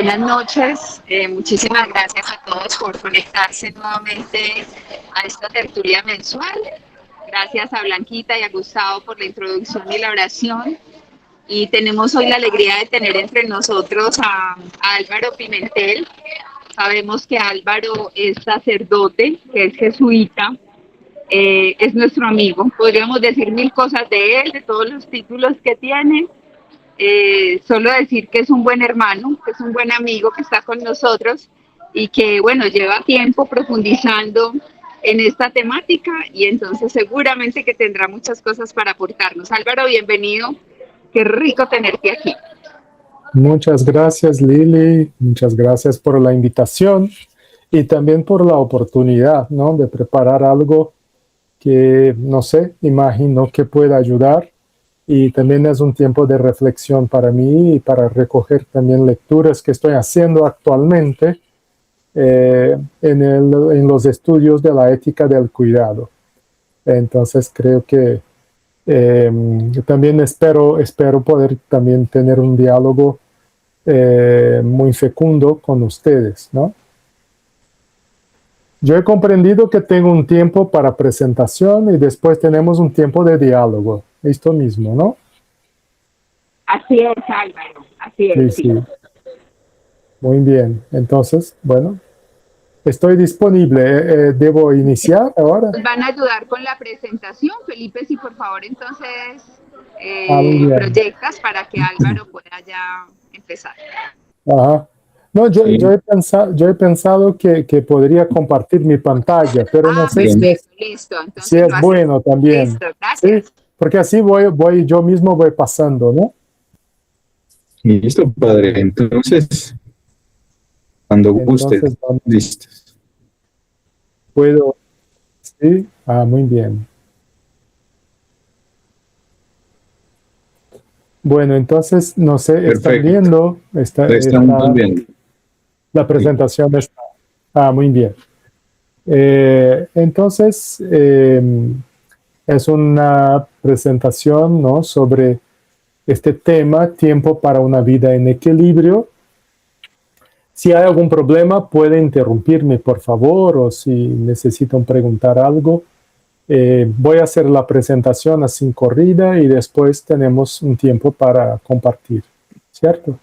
buenas noches. Muchísimas gracias a todos por conectarse nuevamente a esta tertulia mensual. Gracias a Blanquita y a Gustavo por la introducción y la oración. Y tenemos hoy la alegría de tener entre nosotros a Álvaro Pimentel. Sabemos que Álvaro es sacerdote, que es jesuita, es nuestro amigo. Podríamos decir mil cosas de él, de todos los títulos que tiene. Solo decir que es un buen hermano, que es un buen amigo que está con nosotros y que, bueno, lleva tiempo profundizando en esta temática y entonces seguramente que tendrá muchas cosas para aportarnos. Álvaro, bienvenido. Qué rico tenerte aquí. Muchas gracias, Lili. Muchas gracias por la invitación y también por la oportunidad, ¿no?, de preparar algo que, no sé, imagino que pueda ayudar. Y también es un tiempo de reflexión para mí y para recoger también lecturas que estoy haciendo actualmente en los estudios de la ética del cuidado. Entonces creo que también espero poder también tener un diálogo muy fecundo con ustedes, ¿no? Yo he comprendido que tengo un tiempo para presentación y después tenemos un tiempo de diálogo. Esto mismo, ¿no? Así es, Álvaro. Así es. Sí. Muy bien. Entonces, bueno, estoy disponible. ¿Debo iniciar ahora? Nos van a ayudar con la presentación. Felipe, si por favor entonces proyectas para que Álvaro pueda ya empezar. Ajá. No, yo he pensado que podría compartir mi pantalla, pero no sé listo. Entonces, si es bueno también. Listo, gracias. ¿Sí? Porque así yo mismo voy pasando, ¿no? Listo, padre. Entonces, cuando guste, listos. ¿Puedo? Sí. Muy bien. Bueno, entonces, no sé, Perfecto. ¿están viendo? Estamos viendo. La presentación está. Muy bien. Entonces, es una presentación, ¿no?, sobre este tema, tiempo para una vida en equilibrio. Si hay algún problema, puede interrumpirme, por favor, o si necesitan preguntar algo. Voy a hacer la presentación así corrida y después tenemos un tiempo para compartir, ¿cierto?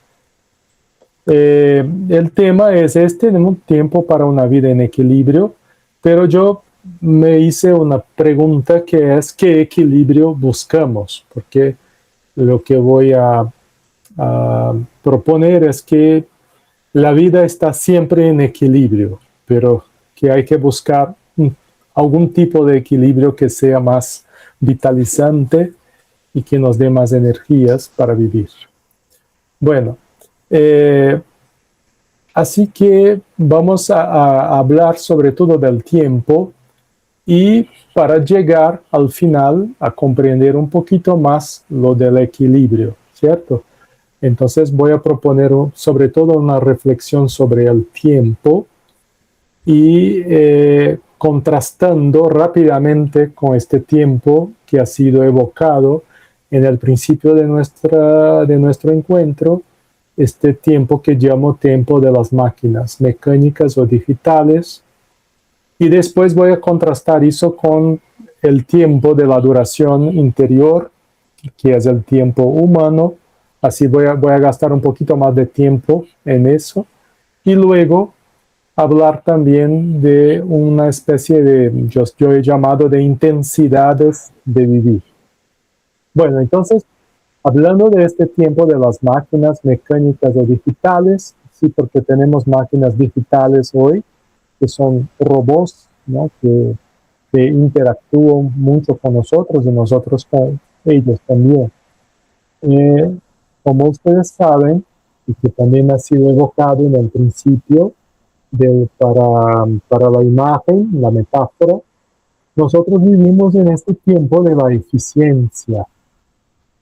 El tema es un tiempo para una vida en equilibrio, pero yo me hice una pregunta que es ¿qué equilibrio buscamos? Porque lo que voy a proponer es que la vida está siempre en equilibrio, pero que hay que buscar algún tipo de equilibrio que sea más vitalizante y que nos dé más energías para vivir. Bueno, así que vamos a hablar sobre todo del tiempo y para llegar al final a comprender un poquito más lo del equilibrio, ¿cierto? Entonces voy a proponer sobre todo una reflexión sobre el tiempo y contrastando rápidamente con este tiempo que ha sido evocado en el principio de nuestro encuentro, este tiempo que llamo tiempo de las máquinas mecánicas o digitales, y después voy a contrastar eso con el tiempo de la duración interior, que es el tiempo humano. Así voy a gastar un poquito más de tiempo en eso, y luego hablar también de una especie de, yo he llamado de intensidades de vivir. Bueno, entonces, hablando de este tiempo de las máquinas mecánicas o digitales, sí, porque tenemos máquinas digitales hoy, que son robots, ¿no?, que interactúan mucho con nosotros y nosotros con ellos también. Como ustedes saben, y que también ha sido evocado en el principio, para la imagen, la metáfora, nosotros vivimos en este tiempo de la eficiencia.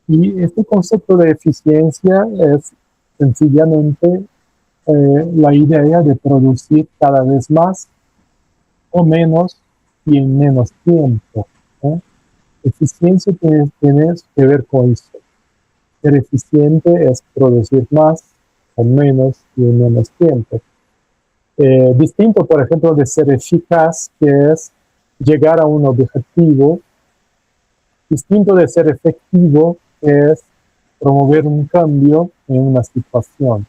Y este concepto de eficiencia es sencillamente la idea de producir cada vez más o menos y en menos tiempo, ¿no? Eficiencia tiene que ver con eso. Ser eficiente es producir más con menos y en menos tiempo. Distinto, por ejemplo, de ser eficaz, que es llegar a un objetivo, distinto de ser efectivo, que es promover un cambio en una situación.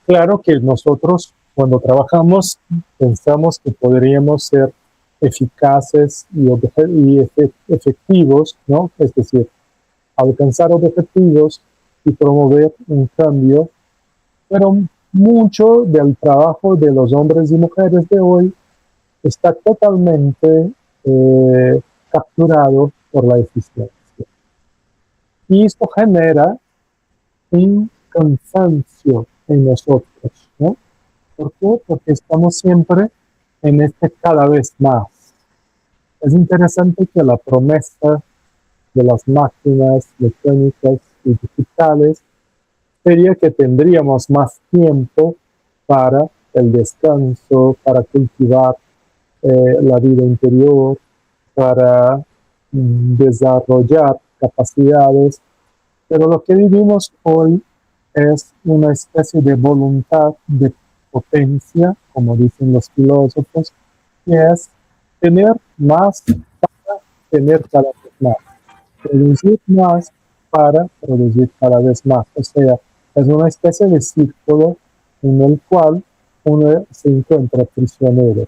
Claro que nosotros cuando trabajamos pensamos que podríamos ser eficaces y efectivos, ¿no? Es decir, alcanzar objetivos y promover un cambio, pero mucho del trabajo de los hombres y mujeres de hoy está totalmente capturado por la eficiencia. Y esto genera un cansancio en nosotros, ¿no? ¿Por qué? Porque estamos siempre en este cada vez más. Es interesante que la promesa de las máquinas mecánicas y digitales sería que tendríamos más tiempo para el descanso, para cultivar la vida interior, para desarrollar capacidades, pero lo que vivimos hoy es una especie de voluntad de potencia, como dicen los filósofos, que es tener más para tener cada vez más, producir más para producir cada vez más. O sea, es una especie de círculo en el cual uno se encuentra prisionero.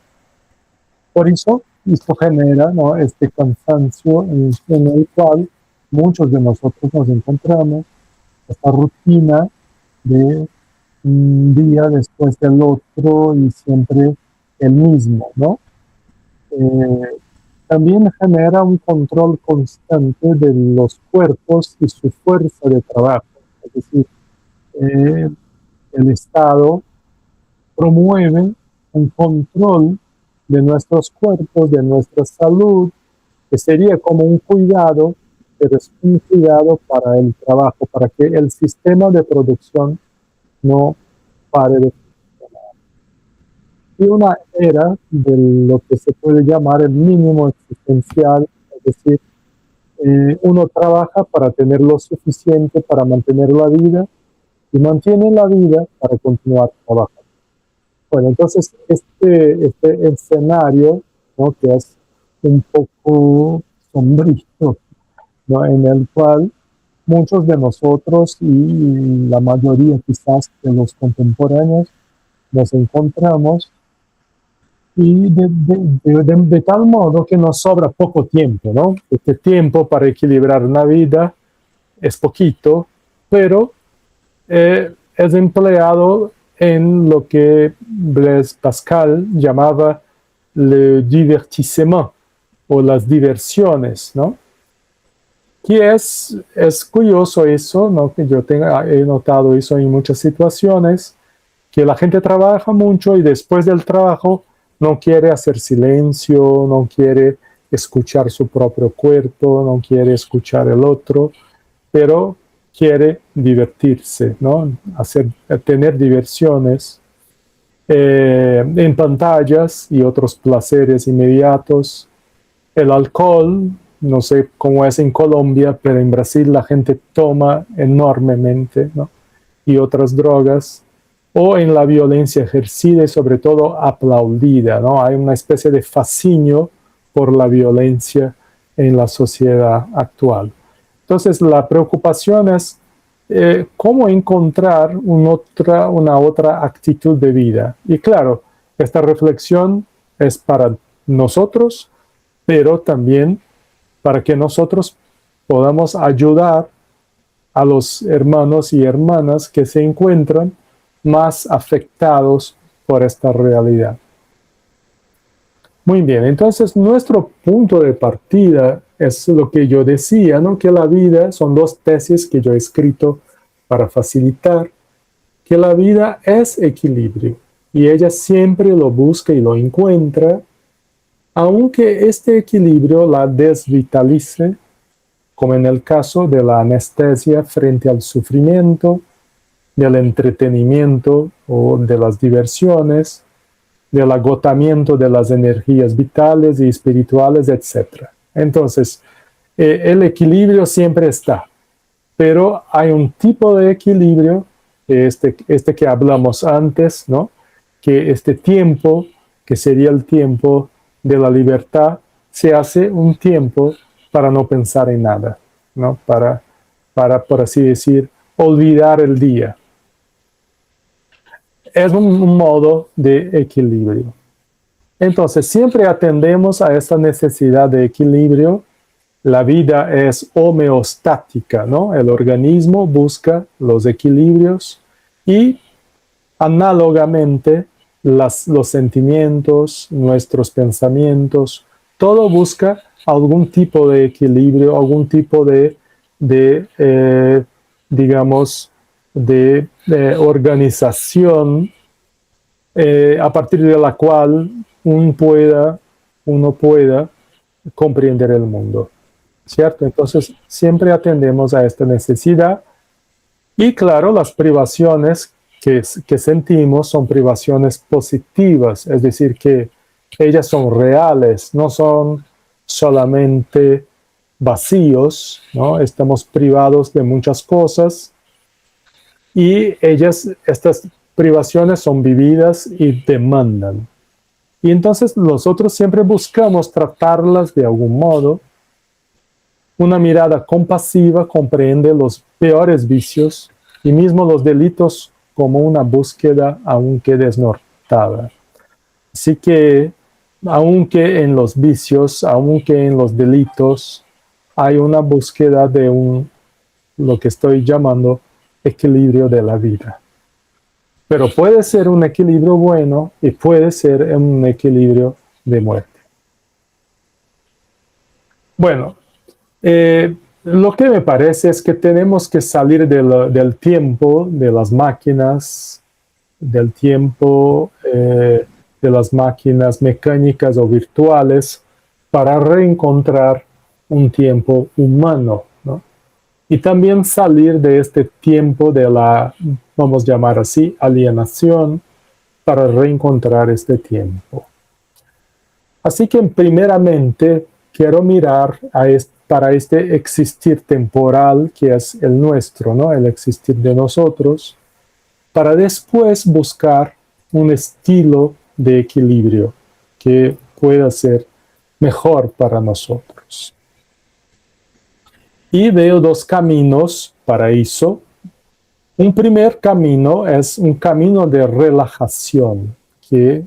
Por eso, esto genera, ¿no?, este cansancio en el cual muchos de nosotros nos encontramos, esta rutina de un día después del otro y siempre el mismo, ¿no? También genera un control constante de los cuerpos y su fuerza de trabajo. Es decir, el Estado promueve un control de nuestros cuerpos, de nuestra salud, que sería como un cuidado, pero es un cuidado para el trabajo, para que el sistema de producción no pare de funcionar. Y una era de lo que se puede llamar el mínimo existencial, es decir, uno trabaja para tener lo suficiente para mantener la vida y mantiene la vida para continuar trabajando. Bueno, entonces este escenario, ¿no?, que es un poco sombrío, ¿no?, en el cual muchos de nosotros y la mayoría quizás de los contemporáneos nos encontramos, y de tal modo que nos sobra poco tiempo, ¿no? Este tiempo para equilibrar la vida es poquito, pero es empleado en lo que Blaise Pascal llamaba le divertissement, o las diversiones, ¿no? Que es curioso eso, ¿no?, que yo he notado eso en muchas situaciones, que la gente trabaja mucho y después del trabajo no quiere hacer silencio, no quiere escuchar su propio cuerpo, no quiere escuchar el otro, pero quiere divertirse, ¿no?, tener diversiones en pantallas y otros placeres inmediatos. El alcohol, no sé cómo es en Colombia, pero en Brasil la gente toma enormemente, ¿no?, y otras drogas, o en la violencia ejercida y sobre todo aplaudida, ¿no? Hay una especie de fascinio por la violencia en la sociedad actual. Entonces la preocupación es cómo encontrar una otra actitud de vida. Y claro, esta reflexión es para nosotros, pero también para que nosotros podamos ayudar a los hermanos y hermanas que se encuentran más afectados por esta realidad. Muy bien, entonces nuestro punto de partida es lo que yo decía, ¿no?, que la vida, son dos tesis que yo he escrito para facilitar, que la vida es equilibrio y ella siempre lo busca y lo encuentra, aunque este equilibrio la desvitalice, como en el caso de la anestesia frente al sufrimiento, del entretenimiento o de las diversiones, del agotamiento de las energías vitales y espirituales, etc. Entonces, el equilibrio siempre está, pero hay un tipo de equilibrio, este que hablamos antes, ¿no? Que este tiempo, que sería el tiempo de la libertad, se hace un tiempo para no pensar en nada, ¿no? Para, por así decir, olvidar el día. Es un modo de equilibrio. Entonces, siempre atendemos a esta necesidad de equilibrio. La vida es homeostática, ¿no? El organismo busca los equilibrios y análogamente los sentimientos, nuestros pensamientos, todo busca algún tipo de equilibrio, algún tipo digamos, de organización a partir de la cual uno pueda comprender el mundo, ¿cierto? Entonces, siempre atendemos a esta necesidad y claro, las privaciones que sentimos son privaciones positivas, es decir, que ellas son reales, no son solamente vacíos, ¿no? Estamos privados de muchas cosas y estas privaciones son vividas y demandan. Y entonces nosotros siempre buscamos tratarlas de algún modo. Una mirada compasiva comprende los peores vicios y mismo los delitos como una búsqueda aunque desnortada. Así que, aunque en los vicios, aunque en los delitos, hay una búsqueda de lo que estoy llamando equilibrio de la vida. Pero puede ser un equilibrio bueno y puede ser un equilibrio de muerte. Bueno, lo que me parece es que tenemos que salir del tiempo de las máquinas, del tiempo de las máquinas mecánicas o virtuales para reencontrar un tiempo humano, ¿no? Y también salir de este tiempo de la, vamos a llamar así, alienación, para reencontrar este tiempo. Así que primeramente quiero mirar para este existir temporal que es el nuestro, ¿no? El existir de nosotros, para después buscar un estilo de equilibrio que pueda ser mejor para nosotros. Y veo dos caminos para eso. Un primer camino es un camino de relajación, que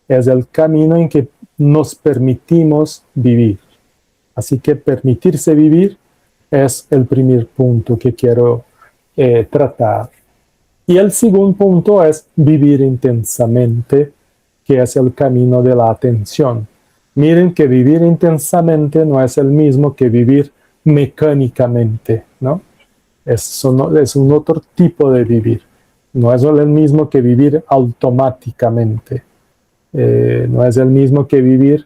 es el camino en que nos permitimos vivir. Así que permitirse vivir es el primer punto que quiero tratar. Y el segundo punto es vivir intensamente, que es el camino de la atención. Miren que vivir intensamente no es el mismo que vivir mecánicamente, ¿no? Es un otro tipo de vivir. No es el mismo que vivir automáticamente. No es el mismo que vivir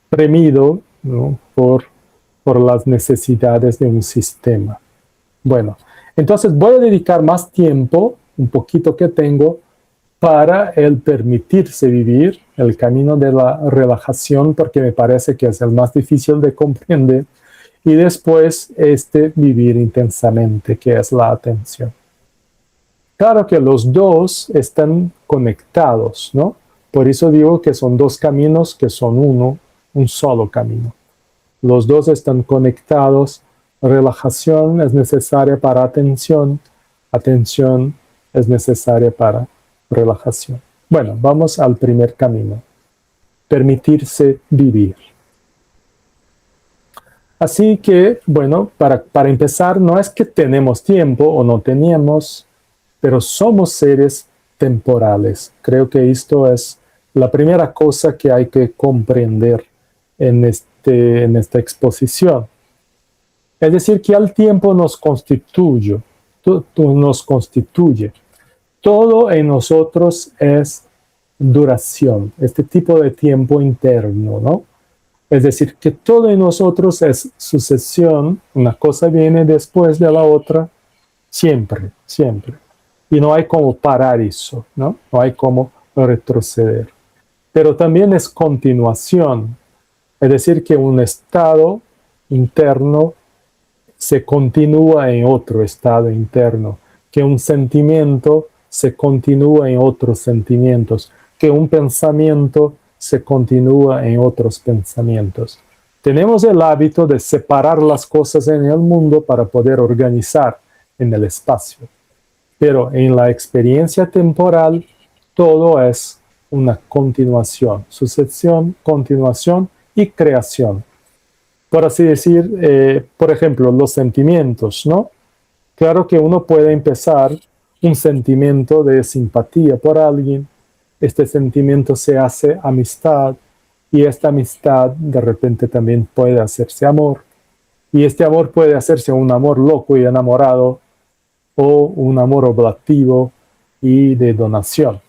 premido, ¿no? por las necesidades de un sistema. Bueno, entonces voy a dedicar más tiempo, un poquito que tengo, para el permitirse vivir, el camino de la relajación, porque me parece que es el más difícil de comprender, y después vivir intensamente, que es la atención. Claro que los dos están conectados, ¿no? Por eso digo que son dos caminos que son un solo camino. Los dos están conectados. Relajación es necesaria para atención. Atención es necesaria para relajación. Bueno, vamos al primer camino. Permitirse vivir. Así que, bueno, para empezar, no es que tenemos tiempo o no teníamos, pero somos seres temporales. Creo que esto es la primera cosa que hay que comprender en esta exposición. Es decir, que el tiempo nos constituye. Nos constituye. Todo en nosotros es duración, este tipo de tiempo interno, ¿no? Es decir, que todo en nosotros es sucesión, una cosa viene después de la otra, siempre, siempre. Y no hay como parar eso, ¿no? No hay como retroceder. Pero también es continuación, es decir, que un estado interno se continúa en otro estado interno, que un sentimiento se continúa en otros sentimientos, que un pensamiento se continúa en otros pensamientos. Tenemos el hábito de separar las cosas en el mundo para poder organizar en el espacio. Pero en la experiencia temporal, todo es una continuación, sucesión, continuación y creación. Por así decir, por ejemplo, los sentimientos, ¿no? Claro que uno puede empezar un sentimiento de simpatía por alguien, este sentimiento se hace amistad, y esta amistad de repente también puede hacerse amor, y este amor puede hacerse un amor loco y enamorado, o un amor oblativo y de donación.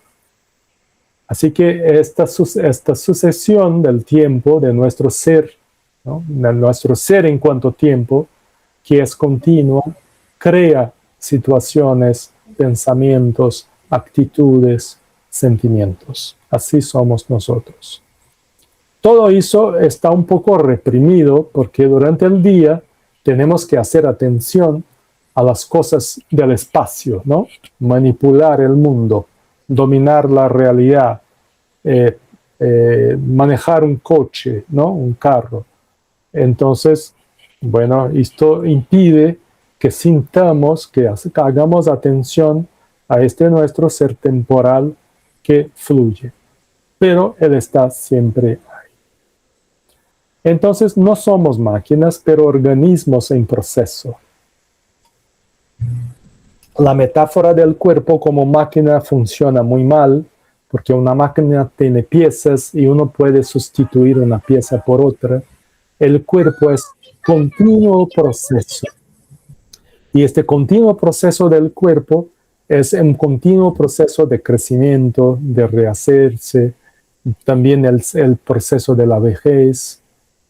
Así que esta sucesión del tiempo, de nuestro ser, ¿no? De nuestro ser en cuanto tiempo, que es continuo, crea situaciones, pensamientos, actitudes, sentimientos. Así somos nosotros. Todo eso está un poco reprimido porque durante el día tenemos que hacer atención a las cosas del espacio, ¿no? Manipular el mundo, dominar la realidad, manejar un coche, ¿no? Un carro. Entonces, bueno, esto impide que sintamos, que hagamos atención a este nuestro ser temporal que fluye. Pero él está siempre ahí. Entonces, no somos máquinas, pero organismos en proceso. La metáfora del cuerpo como máquina funciona muy mal, porque una máquina tiene piezas y uno puede sustituir una pieza por otra. El cuerpo es continuo proceso. Y este continuo proceso del cuerpo es un continuo proceso de crecimiento, de rehacerse, también el proceso de la vejez.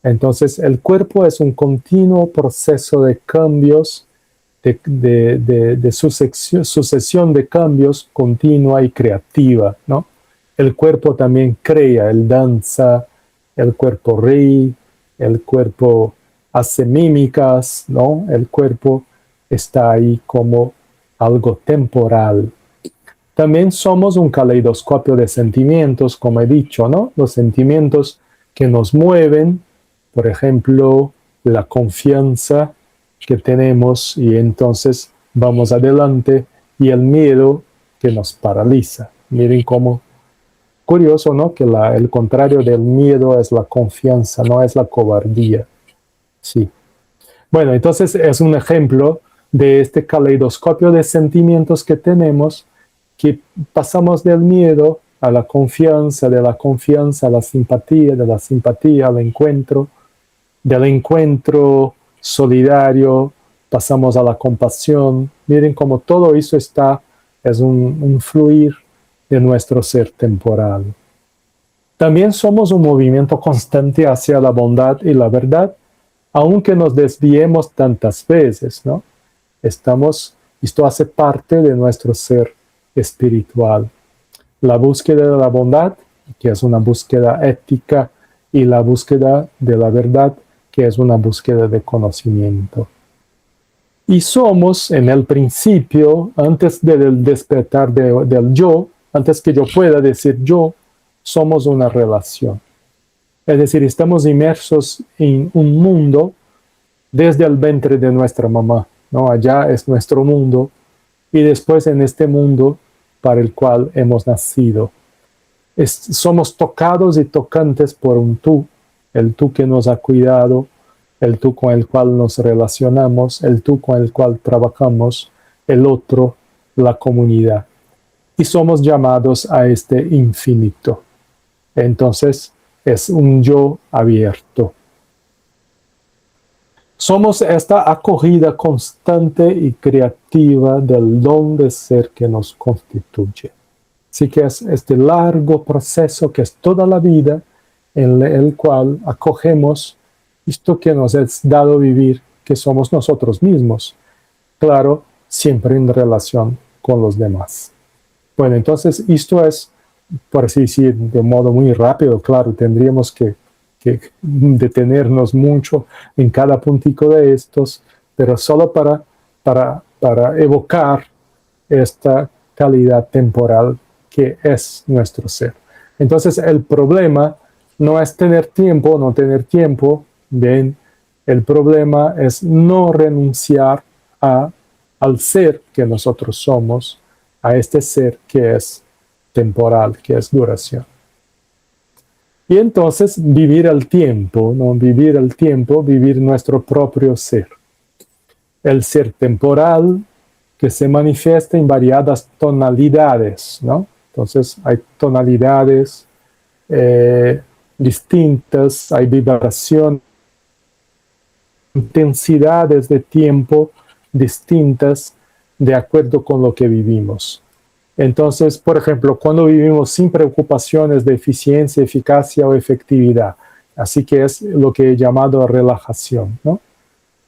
Entonces, el cuerpo es un continuo proceso de cambios, de sucesión de cambios continua y creativa, ¿no? El cuerpo también crea, él danza, el cuerpo ríe, el cuerpo hace mímicas, ¿no? El cuerpo está ahí como algo temporal. También somos un caleidoscopio de sentimientos, como he dicho, ¿no? Los sentimientos que nos mueven, por ejemplo, la confianza que tenemos y entonces vamos adelante, y el miedo que nos paraliza. Miren cómo curioso, ¿no? Que el contrario del miedo es la confianza, no es la cobardía. Sí. Bueno, entonces es un ejemplo de este caleidoscopio de sentimientos que tenemos, que pasamos del miedo a la confianza, de la confianza a la simpatía, de la simpatía al encuentro, del encuentro solidario, pasamos a la compasión. Miren cómo todo eso es un fluir de nuestro ser temporal. También somos un movimiento constante hacia la bondad y la verdad, aunque nos desviemos tantas veces, ¿no? Esto hace parte de nuestro ser espiritual. La búsqueda de la bondad, que es una búsqueda ética, y la búsqueda de la verdad, que es una búsqueda de conocimiento. Y somos en el principio, antes del despertar del yo, antes que yo pueda decir yo, somos una relación. Es decir, estamos inmersos en un mundo desde el vientre de nuestra mamá, ¿no? Allá es nuestro mundo, y después en este mundo para el cual hemos nacido. Somos tocados y tocantes por un tú, el tú que nos ha cuidado, el tú con el cual nos relacionamos, el tú con el cual trabajamos, el otro, la comunidad. Y somos llamados a este infinito. Entonces, es un yo abierto. Somos esta acogida constante y creativa del don de ser que nos constituye. Así que es este largo proceso que es toda la vida, en el cual acogemos esto que nos es dado vivir, que somos nosotros mismos. Claro, siempre en relación con los demás. Bueno, entonces esto es, por así decir, de modo muy rápido. Claro, tendríamos que detenernos mucho en cada puntico de estos, pero solo para evocar esta calidad temporal que es nuestro ser. Entonces el problema no es tener tiempo o no tener tiempo, ¿ven? El problema es no renunciar al ser que nosotros somos, a este ser que es temporal, que es duración. Y entonces vivir el tiempo, ¿no? Vivir el tiempo, vivir nuestro propio ser. El ser temporal que se manifiesta en variadas tonalidades, ¿no? Entonces hay tonalidades distintas, hay vibraciones, intensidades de tiempo distintas de acuerdo con lo que vivimos. Entonces, por ejemplo, cuando vivimos sin preocupaciones de eficiencia, eficacia o efectividad, así que es lo que he llamado relajación, ¿no?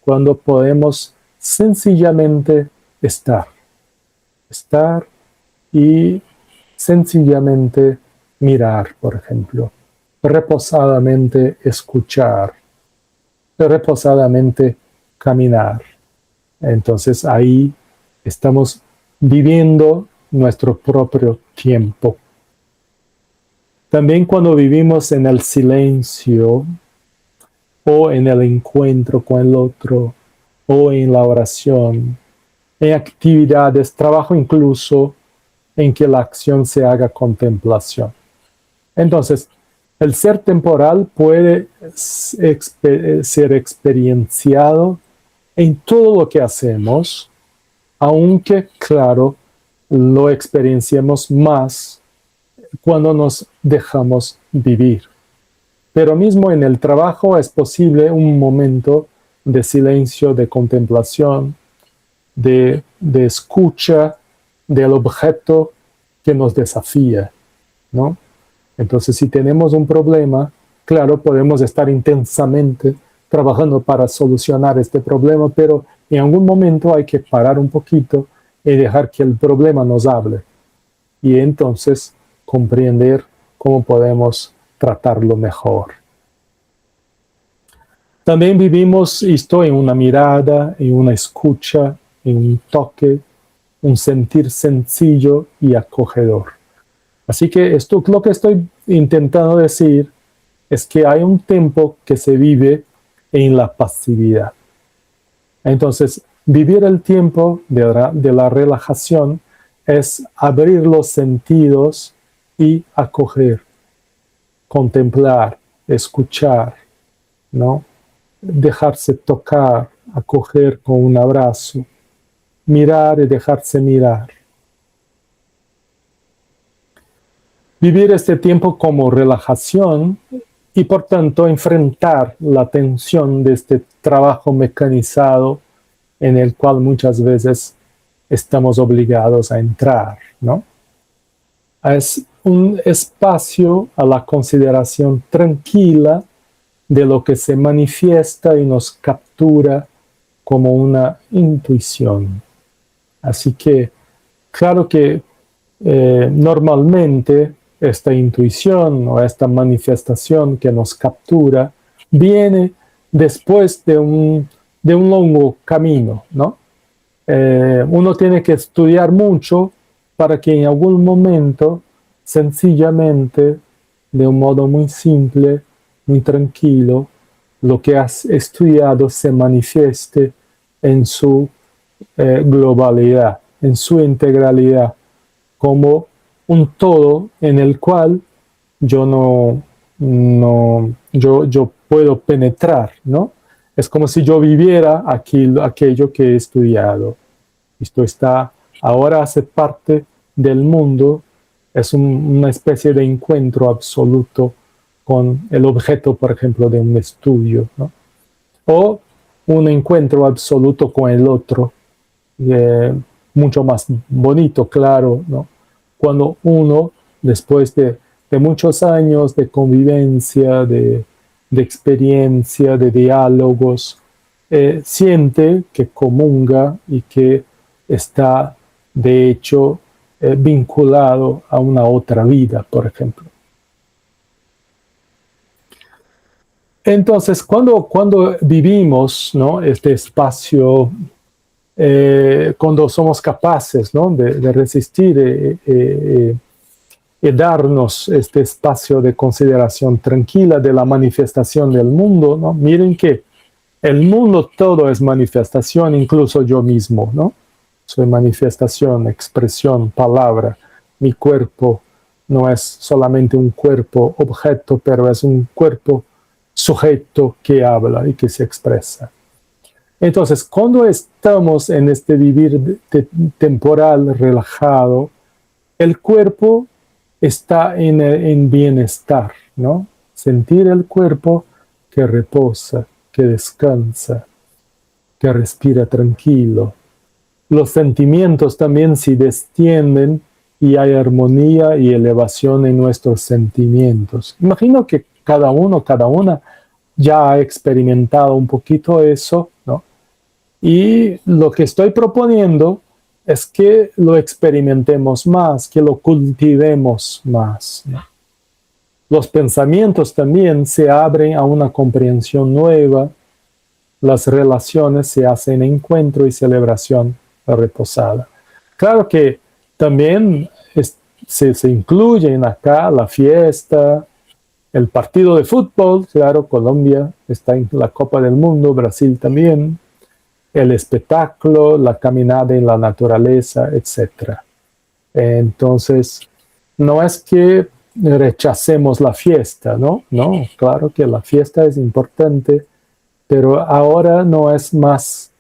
Cuando podemos sencillamente estar y sencillamente mirar, por ejemplo, reposadamente escuchar, reposadamente caminar. Entonces ahí estamos viviendo nuestro propio tiempo. También cuando vivimos en el silencio o en el encuentro con el otro o en la oración, en actividades, trabajo incluso en que la acción se haga contemplación. Entonces, el ser temporal puede ser experienciado en todo lo que hacemos, aunque, claro, lo experienciemos más cuando nos dejamos vivir. Pero mismo en el trabajo es posible un momento de silencio, de contemplación, de escucha del objeto que nos desafía, ¿no? Entonces, si tenemos un problema, claro, podemos estar intensamente trabajando para solucionar este problema, pero en algún momento hay que parar un poquito y dejar que el problema nos hable. Y entonces comprender cómo podemos tratarlo mejor. También vivimos esto en una mirada, en una escucha, en un toque, un sentir sencillo y acogedor. Así que esto, lo que estoy intentando decir es que hay un tiempo que se vive en la pasividad. Entonces, vivir el tiempo de la relajación es abrir los sentidos y acoger, contemplar, escuchar, ¿no? Dejarse tocar, acoger con un abrazo, mirar y dejarse mirar. Vivir este tiempo como relajación y por tanto enfrentar la tensión de este trabajo mecanizado en el cual muchas veces estamos obligados a entrar, ¿no? Es un espacio a la consideración tranquila de lo que se manifiesta y nos captura como una intuición. Así que, claro que normalmente esta intuición o esta manifestación que nos captura viene después de un largo camino, ¿no? Uno tiene que estudiar mucho para que en algún momento, sencillamente, de un modo muy simple, muy tranquilo, lo que has estudiado se manifieste en su globalidad, en su integralidad, como un todo en el cual yo puedo penetrar, ¿no? Es como si yo viviera aquello que he estudiado. Esto ahora hace parte del mundo, es una especie de encuentro absoluto con el objeto, por ejemplo, de un estudio, ¿no? O un encuentro absoluto con el otro, mucho más bonito, claro, ¿no? Cuando uno, después de muchos años de convivencia, de experiencia, de diálogos, siente que comunga y que está, de hecho, vinculado a una otra vida, por ejemplo. Entonces, cuando vivimos, ¿no?, este espacio, cuando somos capaces, ¿no?, de resistir y darnos este espacio de consideración tranquila de la manifestación del mundo, ¿no? Miren que el mundo todo es manifestación, incluso yo mismo, ¿no? Soy manifestación, expresión, palabra. Mi cuerpo no es solamente un cuerpo objeto, pero es un cuerpo sujeto que habla y que se expresa. Entonces, cuando estamos en este vivir temporal relajado, el cuerpo está en bienestar, ¿no? Sentir el cuerpo que reposa, que descansa, que respira tranquilo. Los sentimientos también se destienden y hay armonía y elevación en nuestros sentimientos. Imagino que cada uno, cada una ya ha experimentado un poquito eso, ¿no? Y lo que estoy proponiendo es que lo experimentemos más, que lo cultivemos más, ¿no? Los pensamientos también se abren a una comprensión nueva, las relaciones se hacen encuentro y celebración reposada. Claro que también se incluyen acá la fiesta, el partido de fútbol, claro, Colombia está en la Copa del Mundo, Brasil también, el espectáculo, la caminada en la naturaleza, etc. Entonces, no es que rechacemos la fiesta, ¿no? No, claro que la fiesta es importante, pero ahora no es más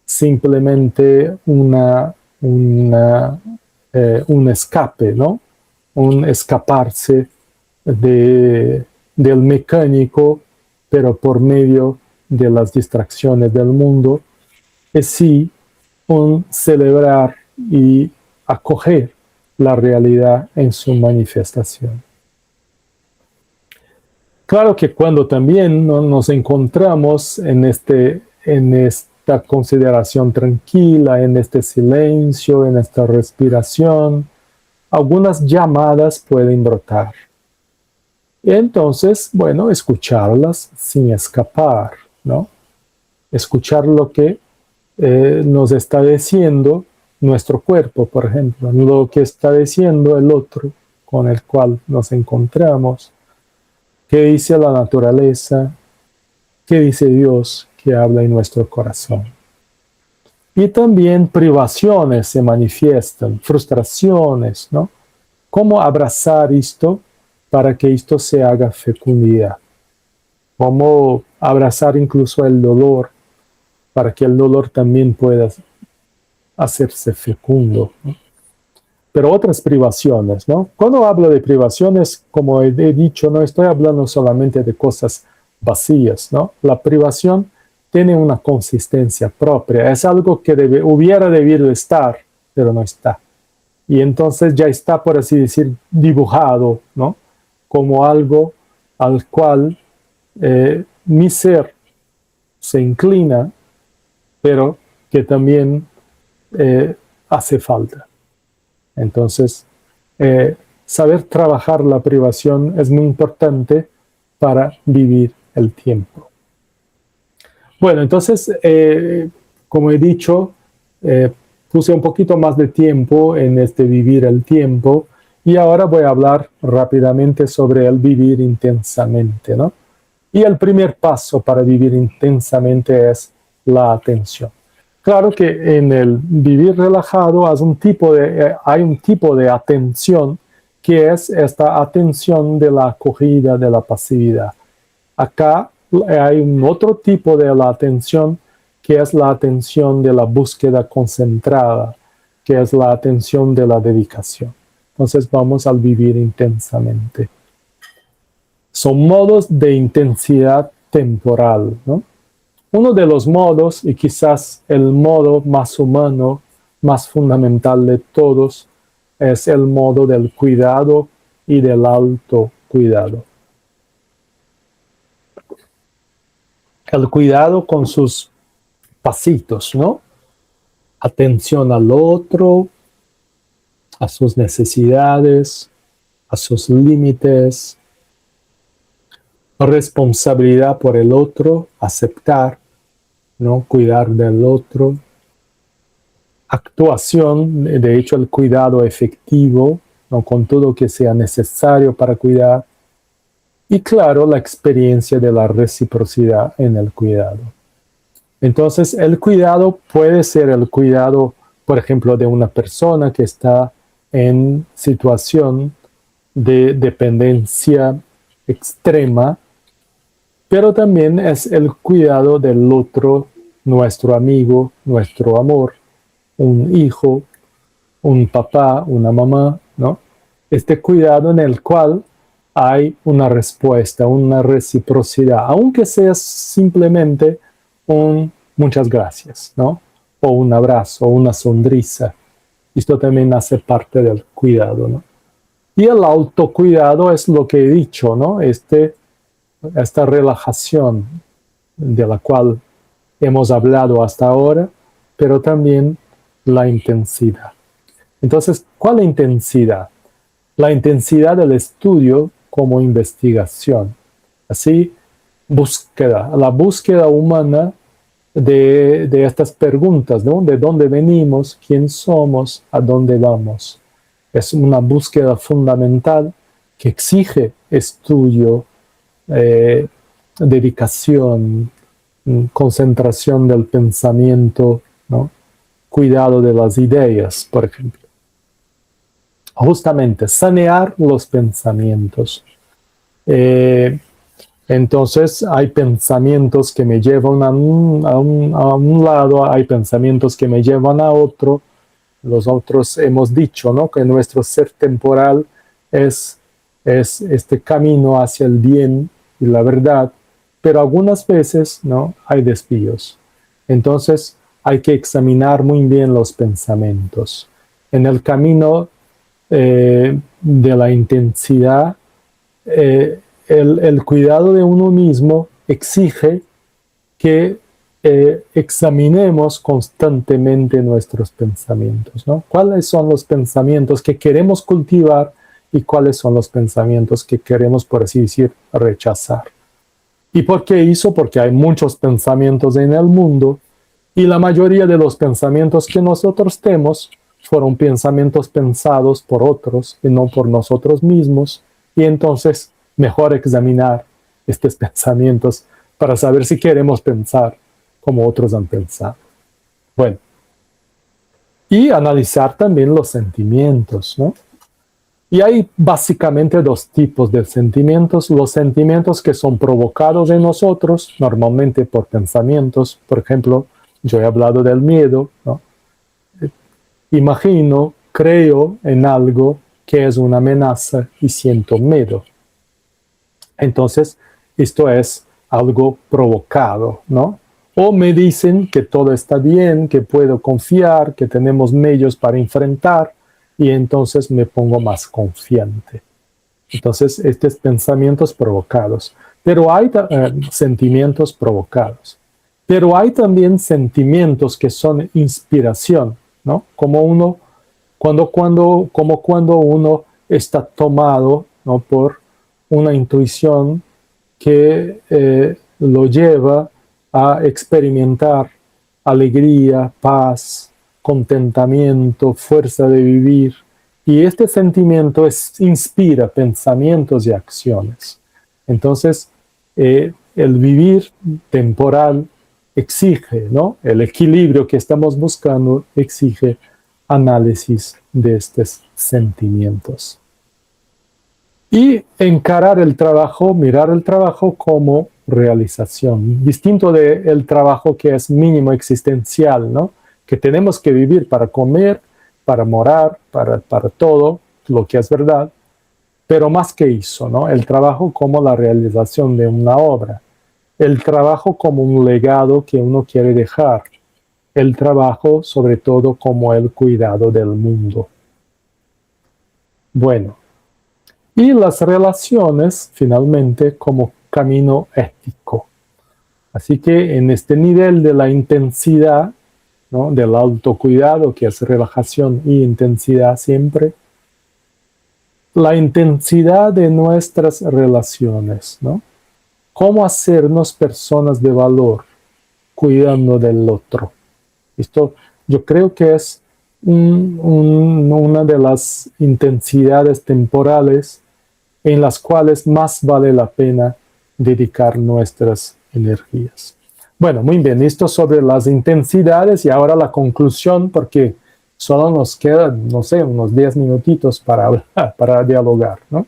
simplemente un escape, ¿no? Un escaparse del mecánico, pero por medio de las distracciones del mundo, es sí un celebrar y acoger la realidad en su manifestación. Claro que cuando también nos encontramos en esta consideración tranquila, en este silencio, en esta respiración, algunas llamadas pueden brotar. Y entonces, bueno, escucharlas sin escapar, ¿no? Escuchar lo que nos está diciendo nuestro cuerpo, por ejemplo, lo que está diciendo el otro con el cual nos encontramos, qué dice la naturaleza, qué dice Dios que habla en nuestro corazón. Y también privaciones se manifiestan, frustraciones, ¿no? ¿Cómo abrazar esto para que esto se haga fecundidad? ¿Cómo abrazar incluso el dolor para que el dolor también pueda hacerse fecundo, ¿no? Pero otras privaciones, ¿no? Cuando hablo de privaciones, como he dicho, no estoy hablando solamente de cosas vacías, ¿no? La privación tiene una consistencia propia, es algo que hubiera debido estar, pero no está. Y entonces ya está, por así decir, dibujado, ¿no? Como algo al cual mi ser se inclina, pero que también hace falta. Entonces, saber trabajar la privación es muy importante para vivir el tiempo. Bueno, entonces, como he dicho, puse un poquito más de tiempo en este vivir el tiempo y ahora voy a hablar rápidamente sobre el vivir intensamente, ¿no? Y el primer paso para vivir intensamente es la atención. Claro que en el vivir relajado hay un tipo de atención que es esta atención de la acogida, de la pasividad. Acá hay un otro tipo de la atención que es la atención de la búsqueda concentrada, que es la atención de la dedicación. Entonces vamos al vivir intensamente. Son modos de intensidad temporal, ¿no? Uno de los modos, y quizás el modo más humano, más fundamental de todos, es el modo del cuidado y del autocuidado. El cuidado con sus pasitos, ¿no? Atención al otro, a sus necesidades, a sus límites. responsabilidad por el otro, aceptar, ¿no? Cuidar del otro, actuación, de hecho el cuidado efectivo, ¿no? Con todo lo que sea necesario para cuidar, y claro, la experiencia de la reciprocidad en el cuidado. Entonces, el cuidado puede ser el cuidado, por ejemplo, de una persona que está en situación de dependencia extrema, pero también es el cuidado del otro, nuestro amigo, nuestro amor, un hijo, un papá, una mamá, ¿no? Este cuidado en el cual hay una respuesta, una reciprocidad, aunque sea simplemente un muchas gracias, ¿no? O un abrazo, o una sonrisa. Esto también hace parte del cuidado, ¿no? Y el autocuidado es lo que he dicho, ¿no? Esta relajación de la cual hemos hablado hasta ahora, pero también la intensidad. Entonces, ¿cuál intensidad? La intensidad del estudio como investigación. Así, la búsqueda humana de estas preguntas, ¿no? ¿De dónde venimos? ¿Quién somos? ¿A dónde vamos? Es una búsqueda fundamental que exige estudio, dedicación, concentración del pensamiento, ¿no? Cuidado de las ideas, por ejemplo. Justamente, sanear los pensamientos. Entonces, hay pensamientos que me llevan a un lado, hay pensamientos que me llevan a otro. Los otros hemos dicho, ¿no? Que nuestro ser temporal es este camino hacia el bien y la verdad, pero algunas veces, ¿no? Hay desvíos. Entonces, hay que examinar muy bien los pensamientos. En el camino de la intensidad, el cuidado de uno mismo exige que examinemos constantemente nuestros pensamientos, ¿no? ¿Cuáles son los pensamientos que queremos cultivar y cuáles son los pensamientos que queremos, por así decir, rechazar? ¿Y por qué eso? Porque hay muchos pensamientos en el mundo y la mayoría de los pensamientos que nosotros tenemos fueron pensamientos pensados por otros y no por nosotros mismos, y entonces mejor examinar estos pensamientos para saber si queremos pensar como otros han pensado. Bueno, y analizar también los sentimientos, ¿no? Y hay básicamente dos tipos de sentimientos. Los sentimientos que son provocados en nosotros, normalmente por pensamientos. Por ejemplo, yo he hablado del miedo, ¿no? Imagino, creo en algo que es una amenaza y siento miedo. Entonces, esto es algo provocado, ¿no? O me dicen que todo está bien, que puedo confiar, que tenemos medios para enfrentar, y entonces me pongo más confiante. Entonces, estos pensamientos provocados. Pero hay sentimientos provocados. Pero hay también sentimientos que son inspiración, ¿no? Como cuando uno está tomado, ¿no? Por una intuición que lo lleva a experimentar alegría, paz, contentamiento, fuerza de vivir. Y este sentimiento inspira pensamientos y acciones. Entonces, el vivir temporal exige, ¿no? El equilibrio que estamos buscando exige análisis de estos sentimientos. Y encarar el trabajo, mirar el trabajo como realización, distinto del trabajo que es mínimo existencial, ¿no? Que tenemos que vivir para comer, para morar, para todo, lo que es verdad, pero más que eso, ¿no? El trabajo como la realización de una obra, el trabajo como un legado que uno quiere dejar, el trabajo sobre todo como el cuidado del mundo. Bueno, y las relaciones finalmente como camino ético. Así que en este nivel de la intensidad, ¿no? Del autocuidado, que es relajación y intensidad siempre, la intensidad de nuestras relaciones, ¿no? cómo hacernos personas de valor, cuidando del otro. Esto yo creo que es una de las intensidades temporales en las cuales más vale la pena dedicar nuestras energías. Bueno, muy bien, esto sobre las intensidades y ahora la conclusión, porque solo nos quedan, no sé, unos 10 minutitos para dialogar, ¿no?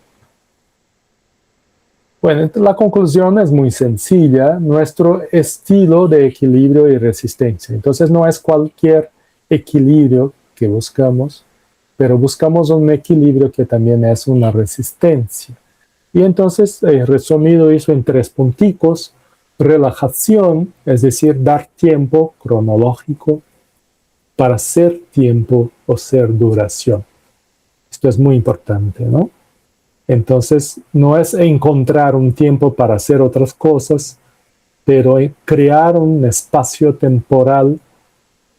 Bueno, la conclusión es muy sencilla, nuestro estilo de equilibrio y resistencia. Entonces no es cualquier equilibrio que buscamos, pero buscamos un equilibrio que también es una resistencia. Y entonces, resumido eso en 3 punticos: relajación, es decir, dar tiempo cronológico para ser tiempo o ser duración. Esto es muy importante, ¿no? Entonces, no es encontrar un tiempo para hacer otras cosas, pero crear un espacio temporal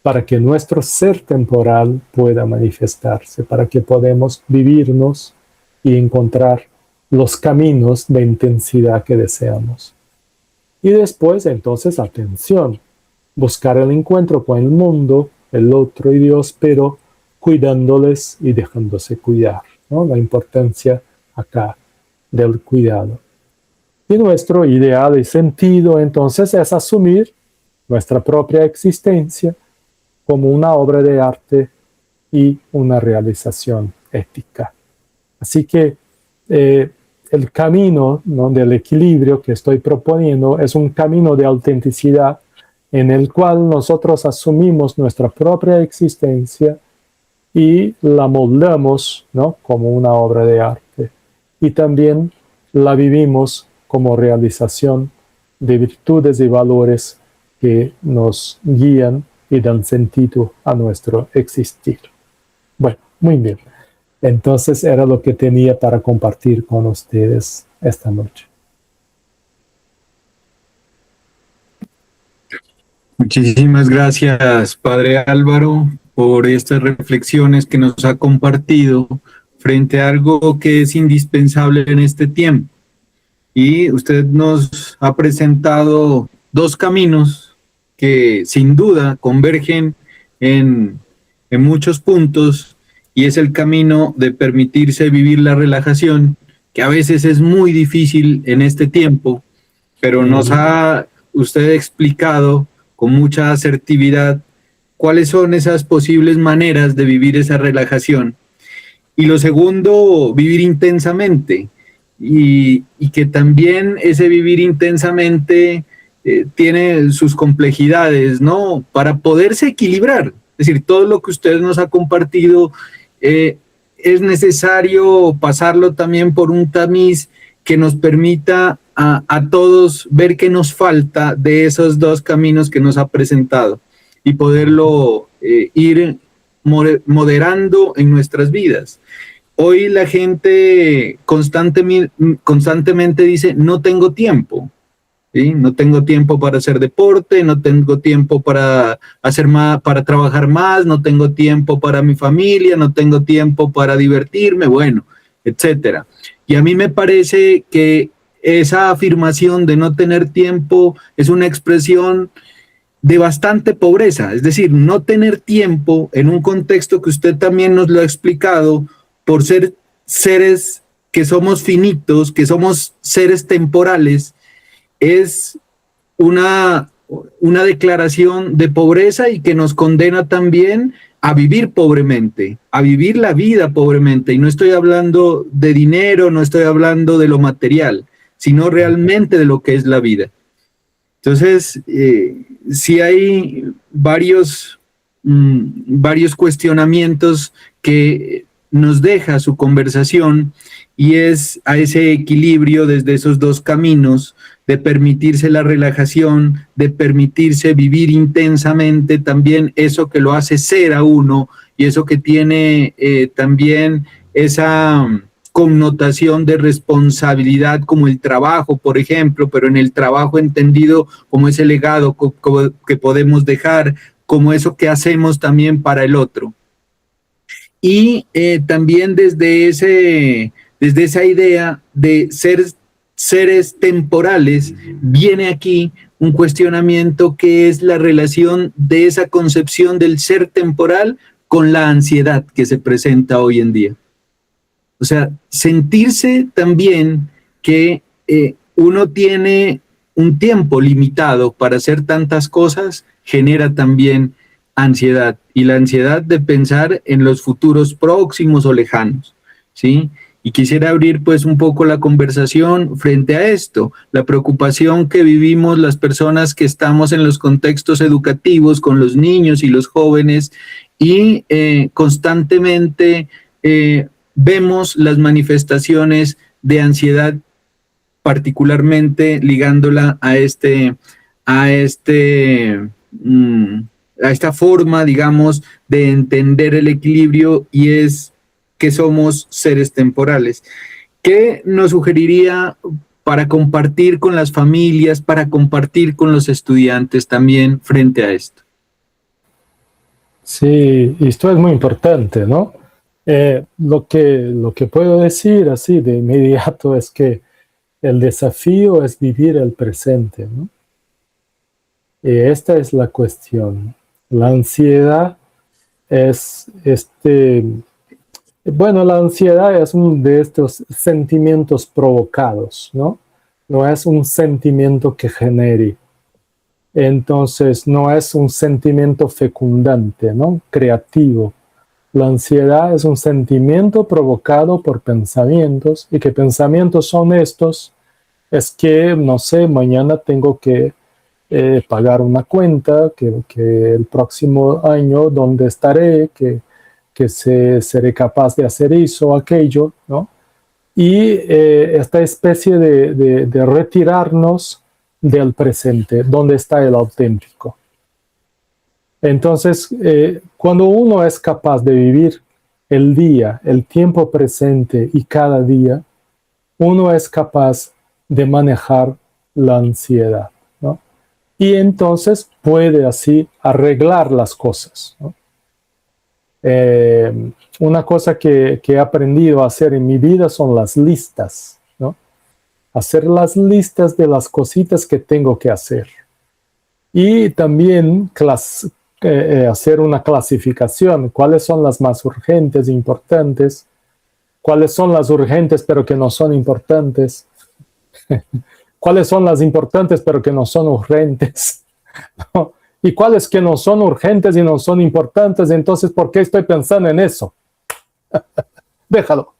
para que nuestro ser temporal pueda manifestarse, para que podamos vivirnos y encontrar los caminos de intensidad que deseamos. Y después, entonces, atención, buscar el encuentro con el mundo, el otro y Dios, pero cuidándoles y dejándose cuidar, ¿no? La importancia acá del cuidado. Y nuestro ideal y sentido, entonces, es asumir nuestra propia existencia como una obra de arte y una realización ética. Así que el camino, ¿no?, del equilibrio que estoy proponiendo es un camino de autenticidad en el cual nosotros asumimos nuestra propia existencia y la moldamos, ¿no?, como una obra de arte. Y también la vivimos como realización de virtudes y valores que nos guían y dan sentido a nuestro existir. Bueno, muy bien. Entonces era lo que tenía para compartir con ustedes esta noche. Muchísimas gracias, Padre Álvaro, por estas reflexiones que nos ha compartido frente a algo que es indispensable en este tiempo. Y usted nos ha presentado 2 caminos que sin duda convergen en muchos puntos, y es el camino de permitirse vivir la relajación, que a veces es muy difícil en este tiempo, pero nos ha usted explicado con mucha asertividad cuáles son esas posibles maneras de vivir esa relajación. Y lo segundo, vivir intensamente, y que también ese vivir intensamente tiene sus complejidades, ¿no?, para poderse equilibrar. Es decir, todo lo que usted nos ha compartido es necesario pasarlo también por un tamiz que nos permita a todos ver qué nos falta de esos 2 caminos que nos ha presentado y poderlo ir moderando en nuestras vidas. Hoy la gente constantemente dice: no tengo tiempo, ¿sí? No tengo tiempo para hacer deporte, no tengo tiempo para hacer más, para trabajar más, no tengo tiempo para mi familia, no tengo tiempo para divertirme, bueno, etcétera. Y a mí me parece que esa afirmación de no tener tiempo es una expresión de bastante pobreza. Es decir, no tener tiempo en un contexto que usted también nos lo ha explicado, por ser seres que somos finitos, que somos seres temporales, es una declaración de pobreza y que nos condena también a vivir pobremente, a vivir la vida pobremente. Y no estoy hablando de dinero, no estoy hablando de lo material, sino realmente de lo que es la vida. Entonces, sí hay varios cuestionamientos que nos deja su conversación, y es a ese equilibrio desde esos 2 caminos, de permitirse la relajación, de permitirse vivir intensamente también eso que lo hace ser a uno, y eso que tiene también esa connotación de responsabilidad, como el trabajo, por ejemplo, pero en el trabajo entendido como ese legado que podemos dejar, como eso que hacemos también para el otro. Y también desde esa idea de ser seres temporales, viene aquí un cuestionamiento que es la relación de esa concepción del ser temporal con la ansiedad que se presenta hoy en día. O sea, sentirse también que uno tiene un tiempo limitado para hacer tantas cosas genera también ansiedad, y la ansiedad de pensar en los futuros próximos o lejanos, ¿sí? Y quisiera abrir pues un poco la conversación frente a esto, la preocupación que vivimos las personas que estamos en los contextos educativos con los niños y los jóvenes, y constantemente vemos las manifestaciones de ansiedad, particularmente ligándola a esta forma, digamos, de entender el equilibrio, y es que somos seres temporales. ¿Qué nos sugeriría para compartir con las familias, para compartir con los estudiantes también frente a esto? Sí, esto es muy importante, ¿no? Lo que puedo decir así de inmediato es que el desafío es vivir el presente, ¿no? Y esta es la cuestión. La ansiedad es la ansiedad es uno de estos sentimientos provocados, ¿no? No es un sentimiento que genere. Entonces, no es un sentimiento fecundante, ¿no? Creativo. La ansiedad es un sentimiento provocado por pensamientos, y que pensamientos son estos. Es que, no sé, mañana tengo que pagar una cuenta, que el próximo año dónde estaré, que seré capaz de hacer eso o aquello, ¿no? Y esta especie de retirarnos del presente, donde está el auténtico. Entonces, cuando uno es capaz de vivir el día, el tiempo presente y cada día, uno es capaz de manejar la ansiedad, ¿no? Y entonces puede así arreglar las cosas, ¿no? Una cosa que he aprendido a hacer en mi vida son las listas, ¿no? Hacer las listas de las cositas que tengo que hacer. Y también hacer una clasificación, cuáles son las más urgentes e importantes, cuáles son las urgentes pero que no son importantes, cuáles son las importantes pero que no son urgentes, ¿no? Y cuáles que no son urgentes y no son importantes. Entonces, ¿por qué estoy pensando en eso? Déjalo.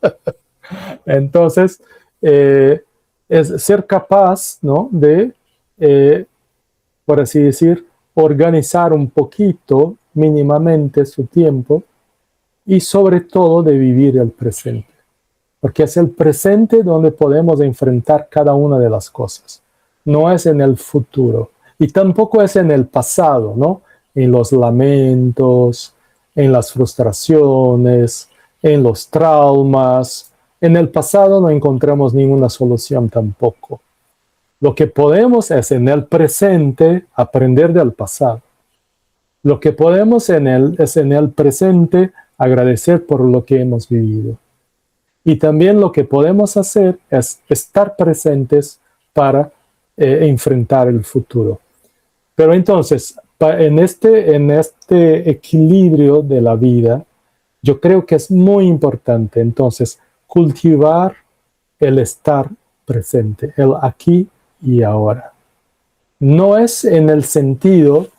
Entonces, es ser capaz, ¿no? De, por así decir, organizar un poquito, mínimamente, su tiempo, y sobre todo de vivir el presente. Porque es el presente donde podemos enfrentar cada una de las cosas. No es en el futuro. Y tampoco es en el pasado, ¿no? En los lamentos, en las frustraciones, en los traumas. En el pasado no encontramos ninguna solución tampoco. Lo que podemos es en el presente aprender del pasado. Lo que podemos es en el presente agradecer por lo que hemos vivido. Y también lo que podemos hacer es estar presentes para enfrentar el futuro. Pero entonces, en este equilibrio de la vida, yo creo que es muy importante entonces cultivar el estar presente, el aquí y ahora. No es en el sentido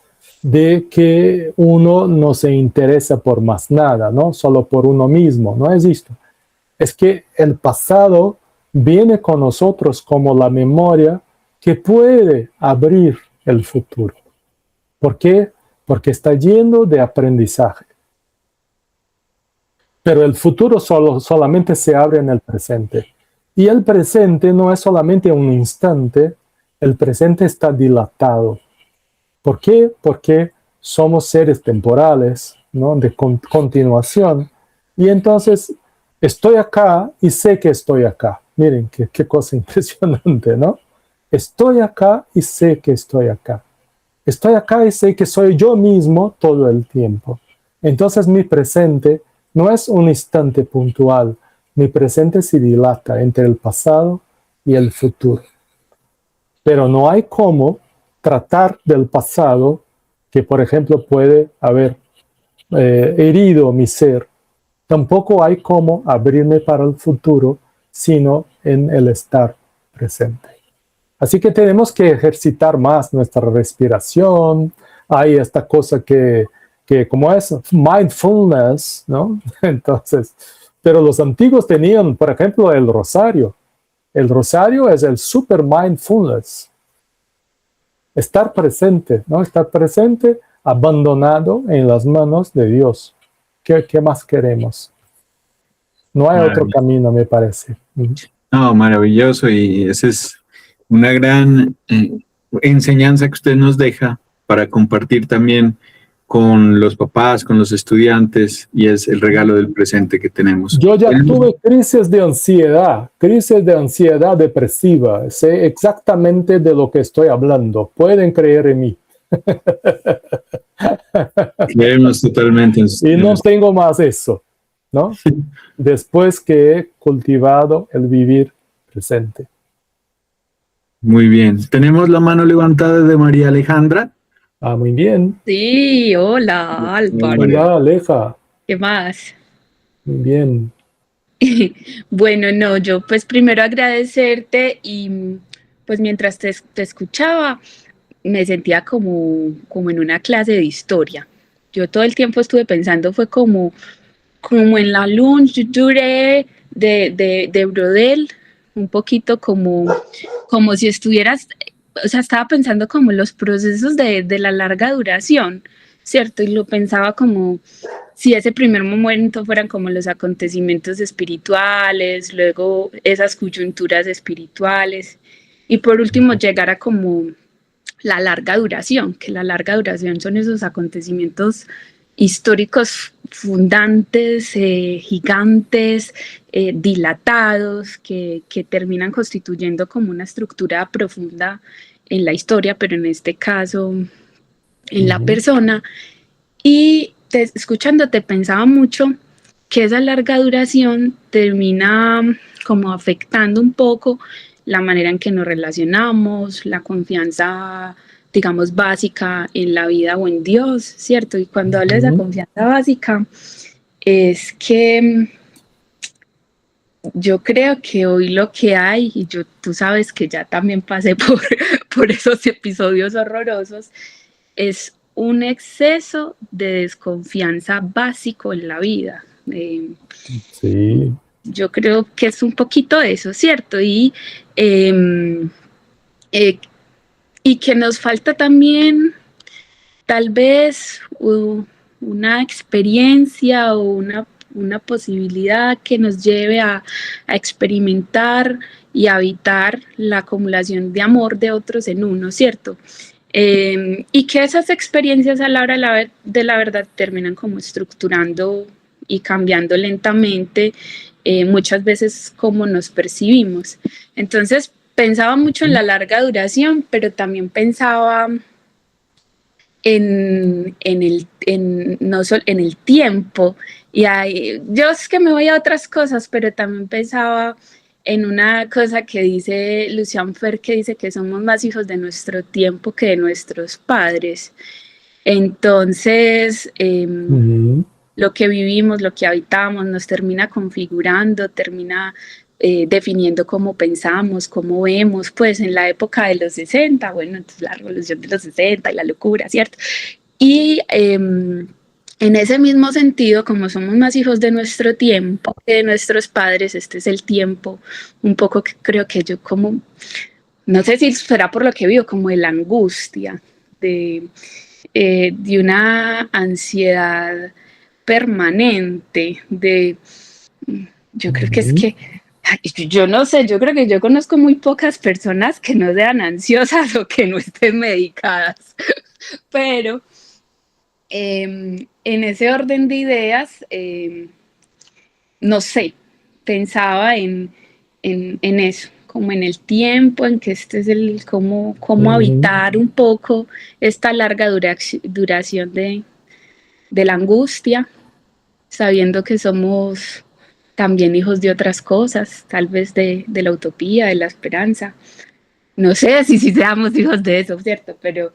de que uno no se interesa por más nada, ¿no? Solo por uno mismo, no es esto. Es que el pasado viene con nosotros como la memoria que puede abrir el futuro. ¿Por qué? Porque está lleno de aprendizaje. Pero el futuro solamente se abre en el presente. Y el presente no es solamente un instante, el presente está dilatado. ¿Por qué? Porque somos seres temporales, ¿no? De continuación. Y entonces estoy acá y sé que estoy acá. Miren, qué cosa impresionante, ¿no? Estoy acá y sé que estoy acá. Estoy acá y sé que soy yo mismo todo el tiempo. Entonces mi presente no es un instante puntual. Mi presente se dilata entre el pasado y el futuro. Pero no hay cómo tratar del pasado que, por ejemplo, puede haber herido mi ser. Tampoco hay cómo abrirme para el futuro, sino en el estar presente. Así que tenemos que ejercitar más nuestra respiración. Hay esta cosa que como es mindfulness, ¿no? Entonces, pero los antiguos tenían, por ejemplo, el rosario. El rosario es el super mindfulness. Estar presente, ¿no? Estar presente, abandonado en las manos de Dios. ¿Qué más queremos? No hay otro camino, me parece. No, maravilloso, y esa es una gran enseñanza que usted nos deja para compartir también con los papás, con los estudiantes, y es el regalo del presente que tenemos. Yo ya tuve crisis de ansiedad depresiva. Sé exactamente de lo que estoy hablando. Pueden creer en mí. Creemos totalmente. Y no tengo más eso, ¿no? Después que he cultivado el vivir presente. Muy bien. Tenemos la mano levantada de María Alejandra. Ah, muy bien. Sí, hola, Álvaro. Hola, Aleja. ¿Qué más? Muy bien. Bueno, no, yo pues primero agradecerte y pues mientras te escuchaba me sentía como en una clase de historia. Yo todo el tiempo estuve pensando, fue como en la lunch duré de Brodel, un poquito como si estuvieras, o sea, estaba pensando como los procesos de la larga duración, ¿cierto? Y lo pensaba como si ese primer momento fueran como los acontecimientos espirituales, luego esas coyunturas espirituales, y por último llegar a como la larga duración, que la larga duración son esos acontecimientos históricos fundantes, gigantes, dilatados, que terminan constituyendo como una estructura profunda en la historia, pero en este caso en la persona. Y escuchándote pensaba mucho que esa larga duración termina como afectando un poco la manera en que nos relacionamos, la confianza, digamos, básica en la vida o en Dios, ¿cierto? Y cuando hablo de esa confianza básica, es que yo creo que hoy lo que hay, y tú sabes que ya también pasé por esos episodios horrorosos, es un exceso de desconfianza básico en la vida. Sí. Yo creo que es un poquito eso, ¿cierto? Y que nos falta también tal vez una experiencia o una posibilidad que nos lleve a experimentar y a habitar la acumulación de amor de otros en uno, ¿cierto? Y que esas experiencias a la hora de la verdad terminan como estructurando y cambiando lentamente muchas veces cómo nos percibimos. Entonces pensaba mucho en la larga duración, pero también pensaba no solo en el tiempo, y yo es que me voy a otras cosas, pero también pensaba en una cosa que dice Lucian Fer, que dice que somos más hijos de nuestro tiempo que de nuestros padres. Entonces, lo que vivimos, lo que habitamos, nos termina configurando, termina definiendo cómo pensamos, cómo vemos, pues en la época de los 60, bueno, entonces la revolución de los 60 y la locura, ¿cierto? Y en ese mismo sentido, como somos más hijos de nuestro tiempo que de nuestros padres, este es el tiempo un poco que creo que yo como, no sé si será por lo que vivo, como de la angustia, de una ansiedad permanente, yo creo que es que, yo no sé, yo creo que yo conozco muy pocas personas que no sean ansiosas o que no estén medicadas, pero en ese orden de ideas, no sé, pensaba en eso, como en el tiempo, en que este es el cómo habitar un poco esta larga duración de la angustia, sabiendo que somos también hijos de otras cosas, tal vez de la utopía, de la esperanza. No sé si seamos hijos de eso, ¿cierto? Pero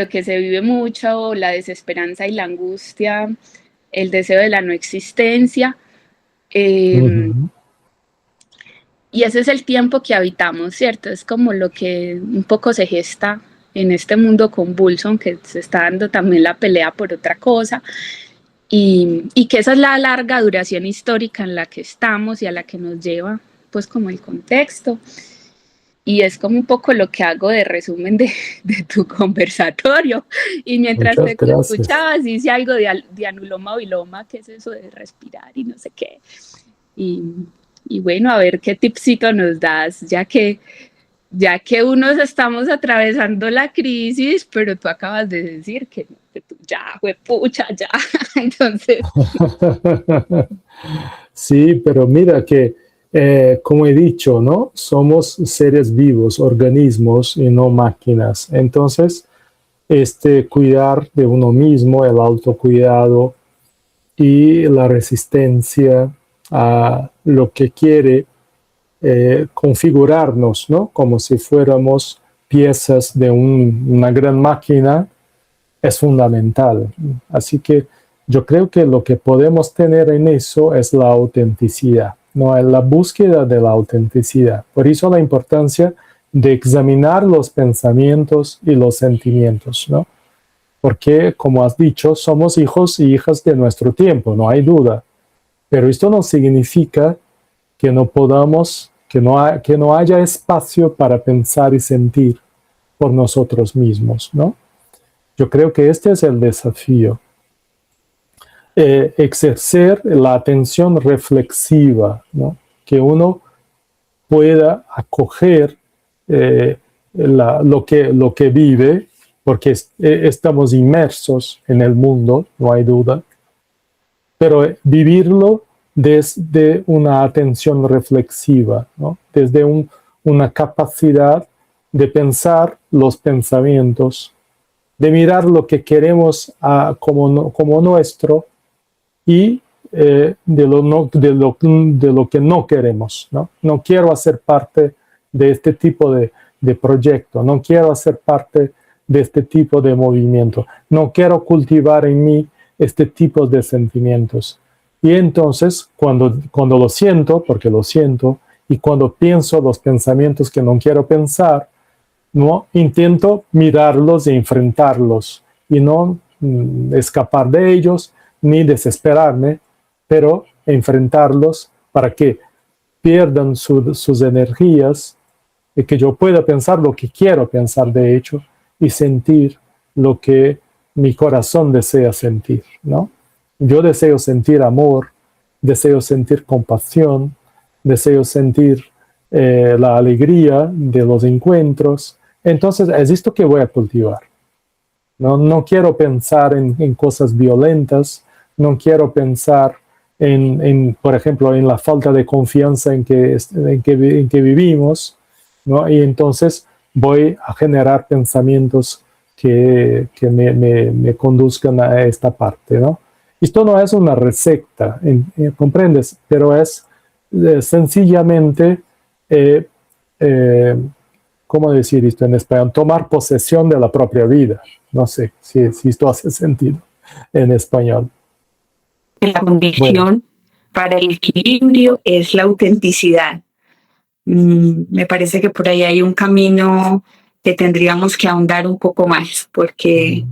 que se vive mucho la desesperanza y la angustia, el deseo de la no existencia. Y ese es el tiempo que habitamos, ¿cierto? Es como lo que un poco se gesta en este mundo convulso, aunque se está dando también la pelea por otra cosa. Y que esa es la larga duración histórica en la que estamos y a la que nos lleva, pues, como el contexto. Y es como un poco lo que hago de resumen de tu conversatorio. Y mientras te escuchabas, hice algo de anuloma viloma, que es eso de respirar y no sé qué. Y bueno, a ver qué tipsito nos das, ya que unos estamos atravesando la crisis, pero tú acabas de decir que tú ya, pucha, ya. Entonces. Sí, pero mira que, como he dicho, ¿no? Somos seres vivos, organismos y no máquinas. Entonces, cuidar de uno mismo, el autocuidado y la resistencia a lo que quiere configurarnos, ¿no? Como si fuéramos piezas de una gran máquina, es fundamental. Así que yo creo que lo que podemos tener en eso es la autenticidad, ¿no? Es la búsqueda de la autenticidad. Por eso la importancia de examinar los pensamientos y los sentimientos, ¿no? Porque, como has dicho, somos hijos y hijas de nuestro tiempo, no hay duda. Pero esto no significa que no podamos, que no haya espacio para pensar y sentir por nosotros mismos, ¿no? Yo creo que este es el desafío. Ejercer la atención reflexiva, ¿no? Que uno pueda acoger lo que vive, porque estamos inmersos en el mundo, no hay duda, pero vivirlo desde una atención reflexiva, ¿no? Desde una capacidad de pensar los pensamientos, de mirar lo que queremos como nuestro y de lo que no queremos, ¿no? No quiero hacer parte de este tipo de proyecto, no quiero hacer parte de este tipo de movimiento, no quiero cultivar en mí este tipo de sentimientos. Y entonces, cuando lo siento, porque lo siento, y cuando pienso los pensamientos que no quiero pensar, ¿no? Intento mirarlos e enfrentarlos y no escapar de ellos ni desesperarme, pero enfrentarlos para que pierdan sus energías y que yo pueda pensar lo que quiero pensar de hecho y sentir lo que mi corazón desea sentir, ¿no? Yo deseo sentir amor, deseo sentir compasión, deseo sentir la alegría de los encuentros. Entonces es esto que voy a cultivar. No quiero pensar en cosas violentas, no quiero pensar por ejemplo, en la falta de confianza en que vivimos, ¿no? Y entonces voy a generar pensamientos que me conduzcan a esta parte, ¿no? Esto no es una receta, ¿comprendes? Pero es sencillamente, ¿cómo decir esto en español? Tomar posesión de la propia vida. No sé si esto hace sentido en español. La condición para el equilibrio es la autenticidad. Me parece que por ahí hay un camino que tendríamos que ahondar un poco más, porque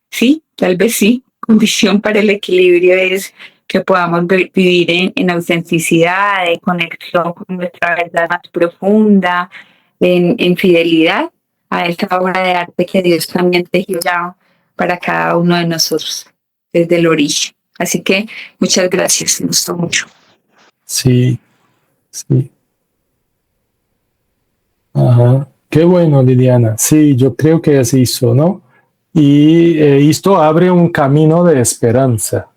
sí, tal vez sí, condición para el equilibrio es que podamos vivir en autenticidad, en conexión con nuestra verdad más profunda, en fidelidad a esta obra de arte que Dios también tejió ya para cada uno de nosotros desde el origen. Así que muchas gracias, me gustó mucho. Sí, sí. Ajá. Qué bueno, Liliana. Sí, yo creo que es eso, ¿no? Y esto abre un camino de esperanza.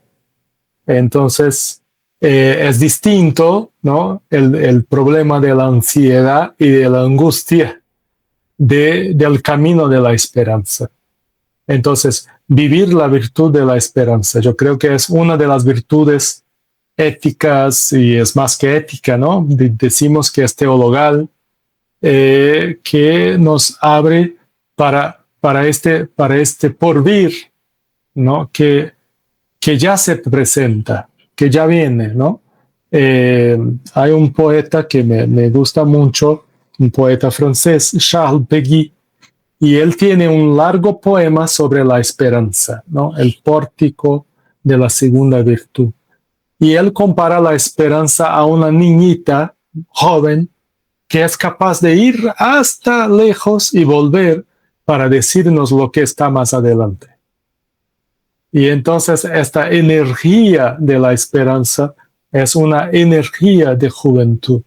Entonces, es distinto, ¿no? El problema de la ansiedad y de la angustia del camino de la esperanza. Entonces, vivir la virtud de la esperanza, yo creo que es una de las virtudes éticas, y es más que ética, ¿no? Decimos que es teologal, que nos abre para este porvir, ¿no? Que ya se presenta, que ya viene, ¿no? Hay un poeta que me gusta mucho, un poeta francés, Charles Péguy, y él tiene un largo poema sobre la esperanza, ¿no? El pórtico de la segunda virtud. Y él compara la esperanza a una niñita joven que es capaz de ir hasta lejos y volver para decirnos lo que está más adelante. Y entonces esta energía de la esperanza es una energía de juventud.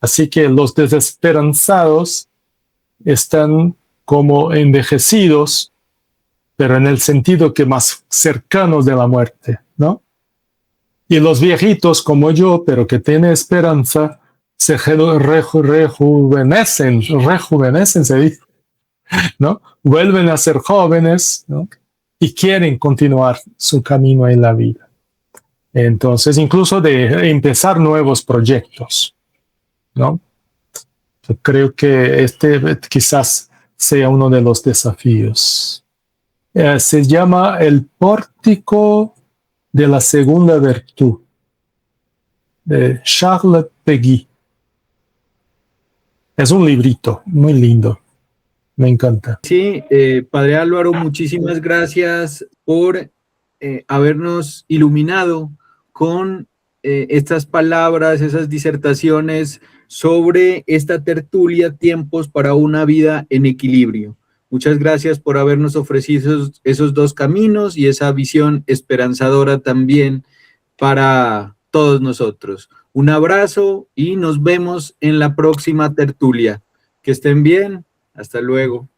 Así que los desesperanzados están como envejecidos, pero en el sentido que más cercanos de la muerte, ¿no? Y los viejitos como yo, pero que tienen esperanza, se rejuvenecen, se dice, ¿no? Vuelven a ser jóvenes, ¿no? Y quieren continuar su camino en la vida. Entonces, incluso de empezar nuevos proyectos, ¿no? Yo creo que este quizás sea uno de los desafíos. Se llama El pórtico de la segunda virtud, de Charles Péguy. Es un librito muy lindo. Me encanta. Sí, Padre Álvaro, muchísimas gracias por habernos iluminado con estas palabras, esas disertaciones sobre esta tertulia, tiempos para una vida en equilibrio. Muchas gracias por habernos ofrecido esos dos caminos y esa visión esperanzadora también para todos nosotros. Un abrazo y nos vemos en la próxima tertulia. Que estén bien. Hasta luego.